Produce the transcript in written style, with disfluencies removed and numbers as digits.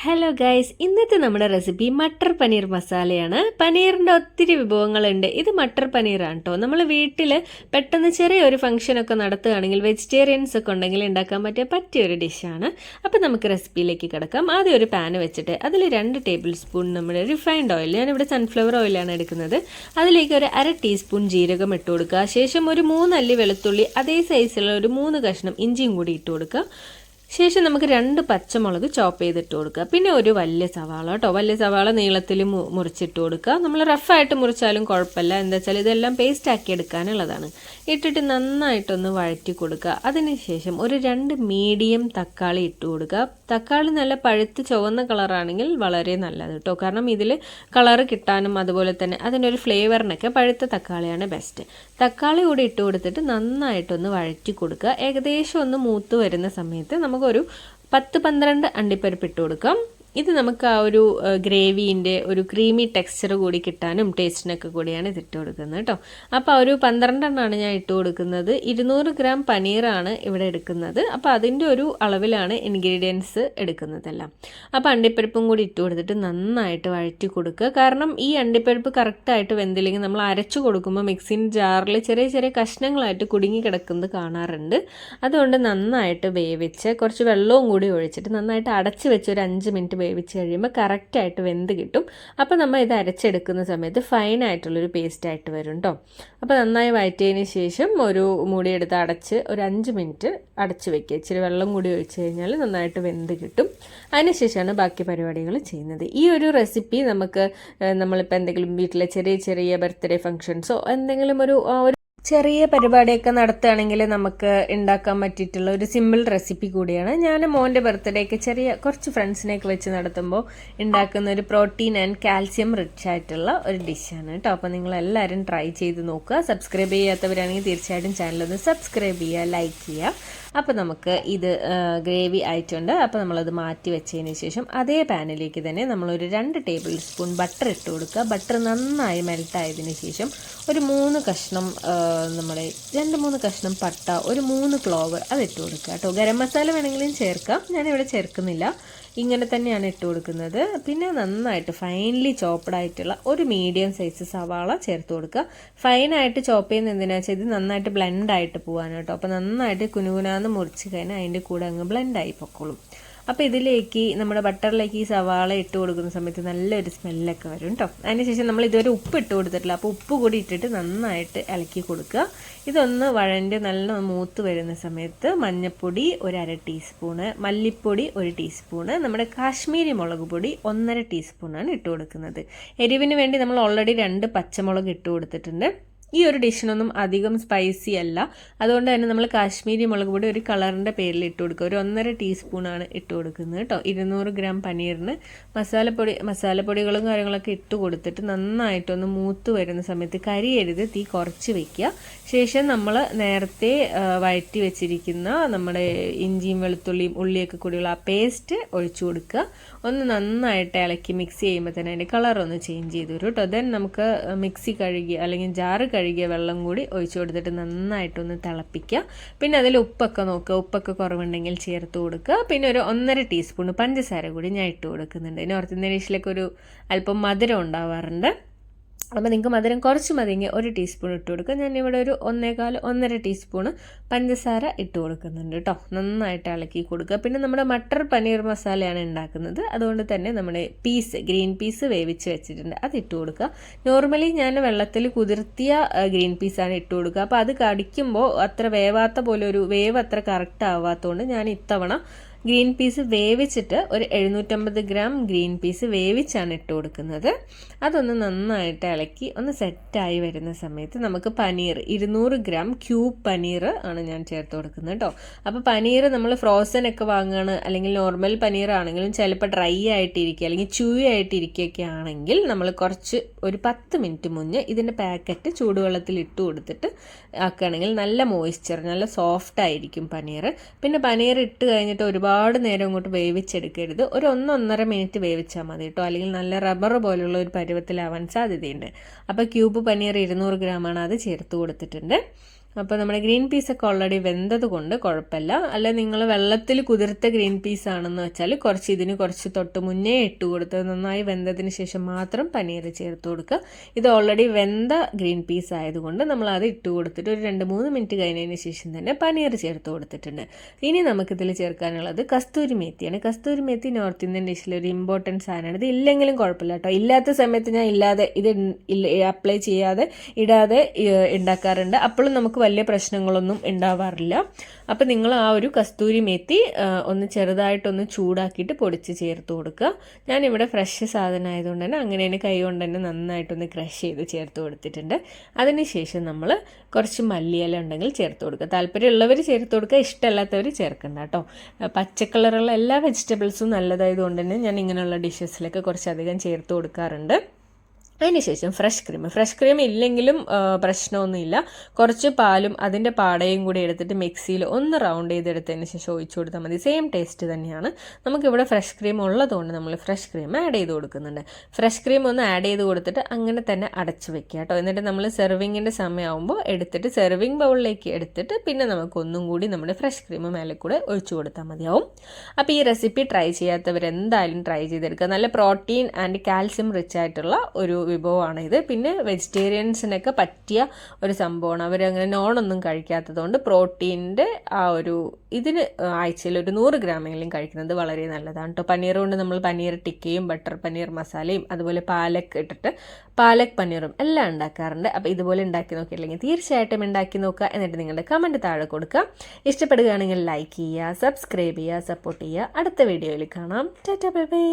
Hello guys, ഇന്നത്തെ നമ്മുടെ recipe matar paneer മസാലയാണ്. പനീറിൻ്റെ ഒത്തിരി വിഭവങ്ങളുണ്ട്. ഇത് മട്ടർ പനീറാണ് കേട്ടോ. നമ്മൾ വീട്ടിൽ പെട്ടെന്ന് ചെറിയൊരു ഫംഗ്ഷനൊക്കെ നടത്തുകയാണെങ്കിൽ വെജിറ്റേറിയൻസ് ഒക്കെ ഉണ്ടെങ്കിൽ ഉണ്ടാക്കാൻ പറ്റിയൊരു ഡിഷാണ്. അപ്പോൾ നമുക്ക് റെസിപ്പിയിലേക്ക് കിടക്കാം. ആദ്യം ഒരു പാന് വെച്ചിട്ട് അതിൽ 2 ടേബിൾ സ്പൂൺ നമ്മുടെ റിഫൈൻഡ് ഓയിൽ, ഞാനിവിടെ സൺഫ്ലവർ ഓയിലാണ് എടുക്കുന്നത്. അതിലേക്ക് ഒരു 1/2 ടീസ്പൂൺ ജീരകം ഇട്ട് കൊടുക്കുക. ശേഷം ഒരു 3 അല്ലി വെളുത്തുള്ളി, അതേ സൈസിലുള്ള ഒരു 3 കഷ്ണം ഇഞ്ചിയും കൂടി ഇട്ട് കൊടുക്കുക. ശേഷം നമുക്ക് 2 പച്ചമുളക് ചോപ്പ് ചെയ്തിട്ട് കൊടുക്കുക. പിന്നെ ഒരു വലിയ സവാള കേട്ടോ, വലിയ സവാള നീളത്തിൽ മുറിച്ചിട്ട് കൊടുക്കുക. നമ്മൾ റഫായിട്ട് മുറിച്ചാലും കുഴപ്പമില്ല, എന്താ വെച്ചാൽ ഇതെല്ലാം പേസ്റ്റ് ആക്കി എടുക്കാനുള്ളതാണ്. ഇട്ടിട്ട് നന്നായിട്ടൊന്ന് വഴറ്റി കൊടുക്കുക. അതിനുശേഷം ഒരു 2 മീഡിയം തക്കാളി ഇട്ട് കൊടുക്കുക. തക്കാളി നല്ല പഴുത്ത് ചുവന്ന കളറാണെങ്കിൽ വളരെ നല്ലത് കേട്ടോ, കാരണം ഇതിൽ കളറ് കിട്ടാനും അതുപോലെ തന്നെ അതിനൊരു ഫ്ലേവറിനൊക്കെ പഴുത്ത തക്കാളിയാണ് ബെസ്റ്റ്. തക്കാളി കൂടി ഇട്ട് കൊടുത്തിട്ട് നന്നായിട്ടൊന്ന് വഴറ്റി കൊടുക്കുക. ഏകദേശം ഒന്ന് മൂത്ത് വരുന്ന സമയത്ത് നമുക്കൊരു 10-12 അണ്ടിപ്പരിപ്പ് ഇട്ട് കൊടുക്കാം. ഇത് നമുക്ക് ആ ഒരു ഗ്രേവീൻ്റെ ഒരു ക്രീമി ടെക്സ്ചർ കൂടി കിട്ടാനും ടേസ്റ്റിനൊക്കെ കൂടിയാണ് ഇതിട്ട് കൊടുക്കുന്നത് കേട്ടോ. അപ്പോൾ ഒരു 12 എണ്ണമാണ് ഞാൻ ഇട്ട് കൊടുക്കുന്നത്. 200 ഗ്രാം പനീറാണ് ഇവിടെ എടുക്കുന്നത്. അപ്പോൾ അതിൻ്റെ ഒരു അളവിലാണ് ഇൻഗ്രീഡിയൻസ് എടുക്കുന്നതെല്ലാം. അപ്പോൾ അണ്ടിപ്പരിപ്പും കൂടി ഇട്ട് കൊടുത്തിട്ട് നന്നായിട്ട് വഴറ്റി കൊടുക്കുക. കാരണം ഈ അണ്ടിപ്പരിപ്പ് കറക്റ്റായിട്ട് വെന്തില്ലെങ്കിൽ നമ്മൾ അരച്ചു കൊടുക്കുമ്പോൾ മിക്സിങ് ജാറിൽ ചെറിയ ചെറിയ കഷ്ണങ്ങളായിട്ട് കുടുങ്ങി കിടക്കുന്നത് കാണാറുണ്ട്. അതുകൊണ്ട് നന്നായിട്ട് വേവിച്ച് കുറച്ച് വെള്ളവും കൂടി ഒഴിച്ചിട്ട് നന്നായിട്ട് അടച്ച് വെച്ച് ഒരു 5 മിനിറ്റ് വേവിച്ച് കഴിയുമ്പോൾ കറക്റ്റായിട്ട് വെന്ത് കിട്ടും. അപ്പോൾ നമ്മൾ ഇത് അരച്ചെടുക്കുന്ന സമയത്ത് ഫൈനായിട്ടുള്ളൊരു പേസ്റ്റായിട്ട് വരും കേട്ടോ. അപ്പോൾ നന്നായി വഴറ്റിയതിന് ശേഷം ഒരു മൂടിയെടുത്ത് അടച്ച് ഒരു 5 മിനിറ്റ് അടച്ച് വെക്കുക. ഇച്ചിരി വെള്ളം കൂടി ഒഴിച്ച് കഴിഞ്ഞാൽ നന്നായിട്ട് വെന്ത് കിട്ടും. അതിനുശേഷമാണ് ബാക്കി പരിപാടികൾ ചെയ്യുന്നത്. ഈ ഒരു റെസിപ്പി നമുക്ക് നമ്മളിപ്പോൾ എന്തെങ്കിലും വീട്ടിലെ ചെറിയ ചെറിയ ബർത്ത്ഡേ ഫംഗ്ഷൻസോ എന്തെങ്കിലും ഒരു ചെറിയ പരിപാടിയൊക്കെ നടത്തുകയാണെങ്കിൽ നമുക്ക് ഉണ്ടാക്കാൻ പറ്റിയിട്ടുള്ള ഒരു സിമ്പിൾ റെസിപ്പി കൂടിയാണ്. ഞാൻ മോൻ്റെ ബർത്ത്ഡേക്ക് ചെറിയ കുറച്ച് ഫ്രണ്ട്സിനെയൊക്കെ വെച്ച് നടത്തുമ്പോൾ ഉണ്ടാക്കുന്ന ഒരു പ്രോട്ടീൻ ആൻഡ് കാൽസ്യം റിച്ച് ആയിട്ടുള്ള ഒരു ഡിഷാണ് കേട്ടോ. അപ്പോൾ നിങ്ങളെല്ലാവരും ട്രൈ ചെയ്ത് നോക്കുക. സബ്സ്ക്രൈബ് ചെയ്യാത്തവരാണെങ്കിൽ തീർച്ചയായിട്ടും ചാനലൊന്ന് സബ്സ്ക്രൈബ് ചെയ്യുക, ലൈക്ക് ചെയ്യുക. അപ്പോൾ നമുക്ക് ഇത് ഗ്രേവി ആയിട്ടുണ്ട്. അപ്പോൾ നമ്മളത് മാറ്റി വെച്ചതിന് ശേഷം അതേ പാനിലേക്ക് തന്നെ നമ്മളൊരു 2 ടേബിൾ സ്പൂൺ ബട്ടർ ഇട്ട് കൊടുക്കുക. ബട്ടർ നന്നായി മെൽട്ടായതിന് ശേഷം ഒരു 3 കഷ്ണം നമ്മുടെ 2-3 കഷ്ണം പട്ട, ഒരു 3 ക്ലോവർ അതിട്ട് കൊടുക്കുക കേട്ടോ. ഗരം മസാല വേണമെങ്കിലും ചേർക്കാം, ഞാനിവിടെ ചേർക്കുന്നില്ല, ഇങ്ങനെ തന്നെയാണ് ഇട്ട് കൊടുക്കുന്നത്. പിന്നെ നന്നായിട്ട് ഫൈൻലി ചോപ്പ്ഡ് ആയിട്ടുള്ള ഒരു മീഡിയം സൈസ് സവാള ചേർത്ത് കൊടുക്കുക. ഫൈനായിട്ട് ചോപ്പ് ചെയ്യുന്ന എന്തിനാ വെച്ചാൽ ഇത് നന്നായിട്ട് ബ്ലെൻഡായിട്ട് പോകാൻ കേട്ടോ. അപ്പോൾ നന്നായിട്ട് കുനുകുനാന്ന് മുറിച്ച് കഴിഞ്ഞാൽ അതിൻ്റെ കൂടെ അങ്ങ് ബ്ലെൻഡായി പൊക്കോളും. അപ്പോൾ ഇതിലേക്ക് നമ്മുടെ ബട്ടറിലേക്ക് ഈ സവാള ഇട്ട് കൊടുക്കുന്ന സമയത്ത് നല്ലൊരു സ്മെല്ലൊക്കെ വരും കേട്ടോ. അതിനുശേഷം നമ്മൾ ഇതുവരെ ഉപ്പ് ഇട്ട് കൊടുത്തിട്ടില്ല, അപ്പോൾ ഉപ്പ് കൂടി ഇട്ടിട്ട് നന്നായിട്ട് ഇളക്കി കൊടുക്കുക. ഇതൊന്ന് വഴണ്ട് നല്ല മൂത്ത് വരുന്ന സമയത്ത് മഞ്ഞൾപ്പൊടി ഒരു 1/2 ടീസ്പൂണ്, മല്ലിപ്പൊടി 1 ടീസ്പൂണ്, നമ്മുടെ കാശ്മീരി മുളക് പൊടി 1.5 ടീസ്പൂണാണ് ഇട്ട് കൊടുക്കുന്നത്. എരിവിന് വേണ്ടി നമ്മൾ ഓൾറെഡി 2 പച്ചമുളക് ഇട്ട് കൊടുത്തിട്ടുണ്ട്. ഈ ഒരു ഡിഷിനൊന്നും അധികം സ്പൈസി അല്ല, അതുകൊണ്ട് തന്നെ നമ്മൾ കാശ്മീരി മുളക് പൊടി ഒരു കളറിൻ്റെ പേരിൽ ഇട്ട് കൊടുക്കുക. ഒരു 1.5 ടീസ്പൂണാണ് ഇട്ട് കൊടുക്കുന്നത് കേട്ടോ. 200 ഗ്രാം പനീറിന് മസാലപ്പൊടികളും കാര്യങ്ങളൊക്കെ ഇട്ട് കൊടുത്തിട്ട് നന്നായിട്ടൊന്ന് മൂത്ത് വരുന്ന സമയത്ത് കരിയരുത്, തീ കുറച്ച് വയ്ക്കുക. ശേഷം നമ്മൾ നേരത്തെ വഴറ്റി വെച്ചിരിക്കുന്ന നമ്മുടെ ഇഞ്ചിയും വെളുത്തുള്ളിയും ഉള്ളിയൊക്കെ കൂടിയുള്ള ആ പേസ്റ്റ് ഒഴിച്ചു കൊടുക്കുക. ഒന്ന് നന്നായിട്ട് ഇളക്കി മിക്സ് ചെയ്യുമ്പോൾ തന്നെ അതിൻ്റെ കളറൊന്ന് ചേഞ്ച് ചെയ്ത് വരും കേട്ടോ. ദെൻ നമുക്ക് മിക്സി കഴുകി അല്ലെങ്കിൽ ജാറ് കഴുകിയ വെള്ളം കൂടി ഒഴിച്ചു കൊടുത്തിട്ട് നന്നായിട്ടൊന്ന് തിളപ്പിക്കുക. പിന്നെ അതിൽ ഉപ്പൊക്കെ നോക്കുക, ഉപ്പൊക്കെ കുറവുണ്ടെങ്കിൽ ചേർത്ത് കൊടുക്കുക. പിന്നെ ഒരു 1.5 ടീസ്പൂൺ പഞ്ചസാര കൂടി ഞാൻ ഇട്ട് കൊടുക്കുന്നുണ്ട്. നോർത്ത് ഇന്ത്യൻ ഡിഷിലൊക്കെ ഒരു അല്പം മധുരം ഉണ്ടാവാറുണ്ട്. അപ്പോൾ നിങ്ങൾക്ക് മധുരം കുറച്ച് മതിയെങ്കിൽ 1 ടീസ്പൂൺ ഇട്ട് കൊടുക്കുക. ഞാനിവിടെ ഒരു 1.25 ടീസ്പൂണ് പഞ്ചസാര ഇട്ട് കൊടുക്കുന്നുണ്ട് കേട്ടോ. നന്നായിട്ട് ഇളക്കി കൊടുക്കുക. പിന്നെ നമ്മുടെ മട്ടർ പനീർ മസാലയാണ് ഉണ്ടാക്കുന്നത്, അതുകൊണ്ട് തന്നെ നമ്മുടെ ഗ്രീൻ പീസ് വേവിച്ച് വെച്ചിട്ടുണ്ട്, അത് ഇട്ട് കൊടുക്കുക. നോർമലി ഞാൻ വെള്ളത്തിൽ കുതിർത്തിയ ഗ്രീൻ പീസാണ് ഇട്ട് കൊടുക്കുക. അപ്പോൾ അത് കടിക്കുമ്പോൾ അത്ര വേവാത്ത പോലെ ഒരു വേവ് അത്ര കറക്റ്റ് ആവാത്തതുകൊണ്ട് ഞാൻ ഇത്തവണ ഗ്രീൻ പീസ് വേവിച്ചിട്ട് ഒരു 750 ഗ്രാം ഗ്രീൻ പീസ് വേവിച്ചാണ് ഇട്ട് കൊടുക്കുന്നത്. അതൊന്ന് നന്നായിട്ട് ഇളക്കി ഒന്ന് സെറ്റായി വരുന്ന സമയത്ത് നമുക്ക് പനീർ 200 ഗ്രാം ക്യൂബ് പനീർ ആണ് ഞാൻ ചേർത്ത് കൊടുക്കുന്നത് കേട്ടോ. അപ്പോൾ പനീർ നമ്മൾ ഫ്രോസൺ ഒക്കെ വാങ്ങുകയാണ് അല്ലെങ്കിൽ നോർമൽ പനീർ ആണെങ്കിലും ചിലപ്പോൾ ഡ്രൈ ആയിട്ടിരിക്കുക അല്ലെങ്കിൽ ച്യൂയി ആയിട്ടിരിക്കുകയൊക്കെ ആണെങ്കിൽ നമ്മൾ ഒരു 10 മിനിറ്റ് മുന്നേ ഇതിൻ്റെ പാക്കറ്റ് ചൂടുവെള്ളത്തിൽ ഇട്ട് കൊടുത്തിട്ട് ആക്കുകയാണെങ്കിൽ നല്ല മോയ്സ്ചർ, നല്ല സോഫ്റ്റ് ആയിരിക്കും പനീർ. പിന്നെ പനീർ ഇട്ട് കഴിഞ്ഞിട്ട് ഒരുപാട് നേരം അങ്ങോട്ട് വേവിച്ചെടുക്കരുത്, ഒരു 1-1.5 മിനിറ്റ് വേവിച്ചാൽ മതി കേട്ടോ, അല്ലെങ്കിൽ നല്ല റബ്ബർ പോലുള്ള ഒരു പരുവത്തിലാവാൻ സാധ്യതയുണ്ട്. അപ്പോൾ ക്യൂബ് പനീർ 200 ഗ്രാമാണ്, അത് ചേർത്ത് കൊടുത്തിട്ടുണ്ട്. അപ്പോൾ നമ്മുടെ ഗ്രീൻ പീസൊക്കെ ഓൾറെഡി വെന്തത് കൊണ്ട് കുഴപ്പമില്ല. അല്ല നിങ്ങൾ വെള്ളത്തിൽ കുതിർത്ത ഗ്രീൻ പീസ് ആണെന്ന് വെച്ചാൽ ഇതിന് കുറച്ച് തൊട്ട് മുന്നേ ഇട്ട് കൊടുത്ത് നന്നായി വെന്തതിന് ശേഷം മാത്രം പനീർ ചേർത്ത് കൊടുക്കുക. ഇത് ഓൾറെഡി വെന്ത ഗ്രീൻ പീസ് ആയതുകൊണ്ട് നമ്മൾ അത് ഇട്ട് കൊടുത്തിട്ട് ഒരു 2-3 മിനിറ്റ് കഴിഞ്ഞതിന് ശേഷം തന്നെ പനീർ ചേർത്ത് കൊടുത്തിട്ടുണ്ട്. ഇനി നമുക്കിതിൽ ചേർക്കാനുള്ളത് കസ്തൂരി മേത്തിയാണ്. കസ്തൂരി മേത്തി നോർത്ത് ഇന്ത്യൻ ഡിഷിൽ ഒരു ഇമ്പോർട്ടൻറ്റ് സാധനമാണ്. ഇത് ഇല്ലെങ്കിലും കുഴപ്പമില്ല കേട്ടോ. ഇല്ലാത്ത സമയത്ത് ഞാൻ ഇല്ലാതെ ഇത് അപ്ലൈ ചെയ്യാതെ ഇടാതെ ഉണ്ടാക്കാറുണ്ട്. അപ്പോഴും നമുക്ക് വലിയ പ്രശ്നങ്ങളൊന്നും ഉണ്ടാവാറില്ല. അപ്പം നിങ്ങൾ ആ ഒരു കസ്തൂരി മേത്തി ഒന്ന് ചെറുതായിട്ടൊന്ന് ചൂടാക്കിയിട്ട് പൊടിച്ച് ചേർത്ത് കൊടുക്കുക. ഞാനിവിടെ ഫ്രഷ് സാധനം ആയതുകൊണ്ട് തന്നെ അങ്ങനെ കൈ കൊണ്ട് തന്നെ നന്നായിട്ടൊന്ന് ക്രഷ് ചെയ്ത് ചേർത്ത് കൊടുത്തിട്ടുണ്ട്. അതിനുശേഷം നമ്മൾ കുറച്ച് മല്ലിയില ഉണ്ടെങ്കിൽ ചേർത്ത് കൊടുക്കുക. താല്പര്യമുള്ളവർ ചേർത്ത് കൊടുക്കുക, ഇഷ്ടമല്ലാത്തവർ ചേർക്കണ്ട കേട്ടോ. പച്ചക്കളറുള്ള എല്ലാ വെജിറ്റബിൾസും നല്ലതായതുകൊണ്ട് തന്നെ ഞാൻ ഇങ്ങനെയുള്ള ഡിഷസിലൊക്കെ കുറച്ചധികം ചേർത്ത് കൊടുക്കാറുണ്ട്. അതിനുശേഷം ഫ്രഷ് ക്രീം ഇല്ലെങ്കിലും പ്രശ്നമൊന്നുമില്ല. കുറച്ച് പാലും അതിൻ്റെ പാടയും കൂടി എടുത്തിട്ട് മിക്സിയിൽ ഒന്ന് റൗണ്ട് ചെയ്തെടുത്തതിന് ശേഷം ഒഴിച്ചു കൊടുത്താൽ മതി. സെയിം ടേസ്റ്റ് തന്നെയാണ്. നമുക്കിവിടെ ഫ്രഷ് ക്രീം ഉള്ളതുകൊണ്ട് നമ്മൾ ഫ്രഷ് ക്രീം ആഡ് ചെയ്ത് കൊടുക്കുന്നുണ്ട്. ഫ്രഷ് ക്രീം ഒന്ന് ആഡ് ചെയ്ത് കൊടുത്തിട്ട് അങ്ങനെ തന്നെ അടച്ച് വെക്കുക കേട്ടോ. എന്നിട്ട് നമ്മൾ സെർവിങ്ങിൻ്റെ സമയമാകുമ്പോൾ എടുത്തിട്ട് സെർവിങ് ബൗളിലേക്ക് എടുത്തിട്ട് പിന്നെ നമുക്കൊന്നും കൂടി നമ്മുടെ ഫ്രഷ് ക്രീം മേലെ കൂടെ ഒഴിച്ചു കൊടുത്താൽ മതിയാവും. അപ്പോൾ ഈ റെസിപ്പി ട്രൈ ചെയ്യാത്തവരെന്തായാലും ട്രൈ ചെയ്തെടുക്കുക. നല്ല പ്രോട്ടീൻ ആൻഡ് കാൽസ്യം റിച്ച് ആയിട്ടുള്ള ഒരു വിഭവമാണ് ഇത്. പിന്നെ വെജിറ്റേറിയൻസിനൊക്കെ പറ്റിയ ഒരു സംഭവമാണ്. അവരങ്ങനെ നോണൊന്നും കഴിക്കാത്തതുകൊണ്ട് പ്രോട്ടീൻ്റെ ആ ഒരു ഇതിന് ആഴ്ചയിൽ ഒരു 100 ഗ്രാമെങ്കിലും കഴിക്കുന്നത് വളരെ നല്ലതാണ് കേട്ടോ. പനീർ കൊണ്ട് നമ്മൾ പനീർ ടിക്കയും ബട്ടർ പനീർ മസാലയും അതുപോലെ പാലക് ഇട്ടിട്ട് പാലക് പനീറും എല്ലാം ഉണ്ടാക്കാറുണ്ട്. അപ്പോൾ ഇതുപോലെ ഉണ്ടാക്കി നോക്കിയില്ലെങ്കിൽ തീർച്ചയായിട്ടും ഉണ്ടാക്കി നോക്കുക. എന്നിട്ട് നിങ്ങളുടെ കമൻറ്റ് താഴെ കൊടുക്കുക. ഇഷ്ടപ്പെടുകയാണെങ്കിൽ ലൈക്ക് ചെയ്യുക, സബ്സ്ക്രൈബ് ചെയ്യുക, സപ്പോർട്ട് ചെയ്യുക. അടുത്ത വീഡിയോയിൽ കാണാം. Tata bye bye.